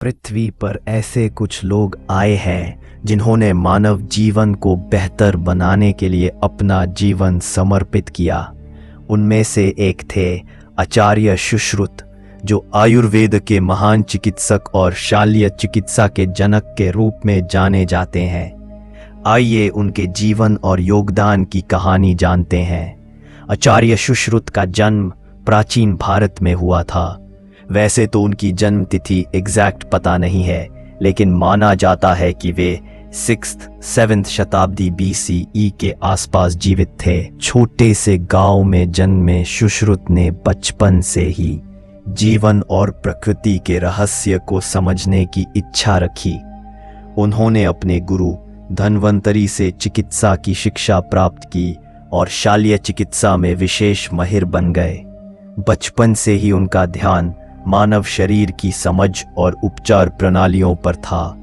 पृथ्वी पर ऐसे कुछ लोग आए हैं जिन्होंने मानव जीवन को बेहतर बनाने के लिए अपना जीवन समर्पित किया। उनमें से एक थे आचार्य सुश्रुत, जो आयुर्वेद के महान चिकित्सक और शल्य चिकित्सा के जनक के रूप में जाने जाते हैं। आइए उनके जीवन और योगदान की कहानी जानते हैं। आचार्य सुश्रुत का जन्म प्राचीन भारत में हुआ था। वैसे तो उनकी जन्म तिथि एग्जैक्ट पता नहीं है, लेकिन माना जाता है कि वे 6th-7th शताब्दी BCE के आसपास जीवित थे। छोटे से गांव में जन्मे सुश्रुत ने बचपन से ही जीवन और प्रकृति के रहस्य को समझने की इच्छा रखी। उन्होंने अपने गुरु धन्वंतरी से चिकित्सा की शिक्षा प्राप्त की और शल्य चिकित्सा में विशेष माहिर बन गए। बचपन से ही उनका ध्यान मानव शरीर की समझ और उपचार प्रणालियों पर था।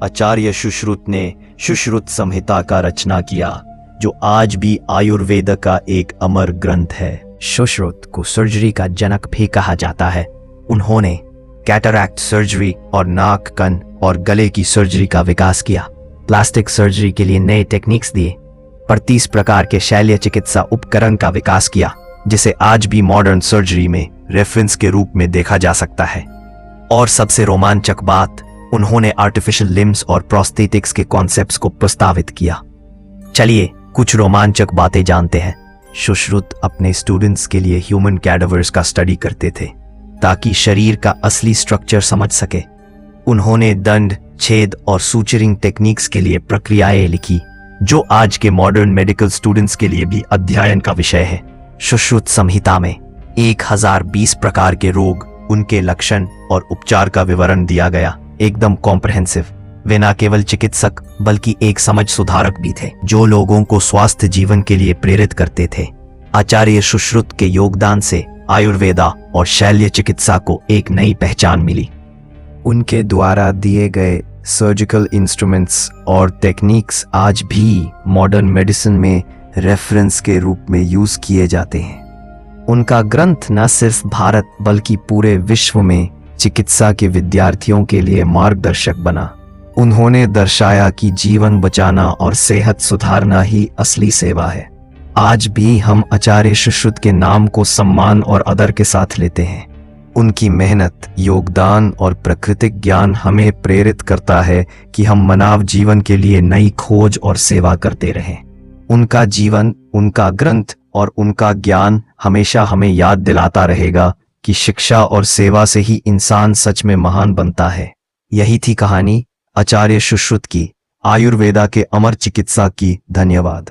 आचार्य सुश्रुत ने सुश्रुत संहिता का रचना किया, जो आज भी आयुर्वेद का एक अमर ग्रंथ है। सुश्रुत को सर्जरी का जनक भी कहा जाता है। उन्होंने कैटरैक्ट सर्जरी और नाक, कान और गले की सर्जरी का विकास किया। प्लास्टिक सर्जरी के लिए नए टेक्निक्स दिए। 35 प्रकार के शल्य चिकित्सा उपकरण का विकास किया, जिसे आज भी मॉडर्न सर्जरी में रेफरेंस के रूप में देखा जा सकता है। और सबसे रोमांचक बात, उन्होंने आर्टिफिशियल लिम्स और प्रोस्थेटिक्स के कॉन्सेप्ट्स को प्रस्तावित किया। चलिए कुछ रोमांचक बातें जानते हैं। सुश्रुत अपने स्टूडेंट्स के लिए ह्यूमन कैडावर्स का स्टडी करते थे, ताकि शरीर का असली स्ट्रक्चर समझ सके। उन्होंने दंड, छेद और सूचरिंग टेक्निक्स के लिए प्रक्रियाएं लिखी, जो आज के मॉडर्न मेडिकल स्टूडेंट्स के लिए भी अध्ययन का विषय है। सुश्रुत संहिता में 1020 प्रकार के रोग, उनके लक्षण और उपचार का विवरण दिया गया, एकदम कॉम्प्रहेंसिव। वे न केवल चिकित्सक बल्कि एक समझ सुधारक भी थे, जो लोगों को स्वस्थ जीवन के लिए प्रेरित करते थे। आचार्य सुश्रुत के योगदान से आयुर्वेदा और शल्य चिकित्सा को एक नई पहचान मिली। उनके द्वारा दिए गए सर्जिकल इंस्ट्रूमेंट्स और टेक्निक्स आज भी मॉडर्न मेडिसिन में रेफरेंस के रूप में यूज किए जाते हैं। उनका ग्रंथ न सिर्फ भारत बल्कि पूरे विश्व में चिकित्सा के विद्यार्थियों के लिए मार्गदर्शक बना। उन्होंने दर्शाया कि जीवन बचाना और सेहत सुधारना ही असली सेवा है। आज भी हम आचार्य सुश्रुत के नाम को सम्मान और आदर के साथ लेते हैं। उनकी मेहनत, योगदान और प्राकृतिक ज्ञान हमें प्रेरित करता है कि हम मानव जीवन के लिए नई खोज और सेवा करते रहें। उनका जीवन, उनका ग्रंथ और उनका ज्ञान हमेशा हमें याद दिलाता रहेगा कि शिक्षा और सेवा से ही इंसान सच में महान बनता है। यही थी कहानी आचार्य सुश्रुत की, आयुर्वेदा के अमर चिकित्सा की। धन्यवाद।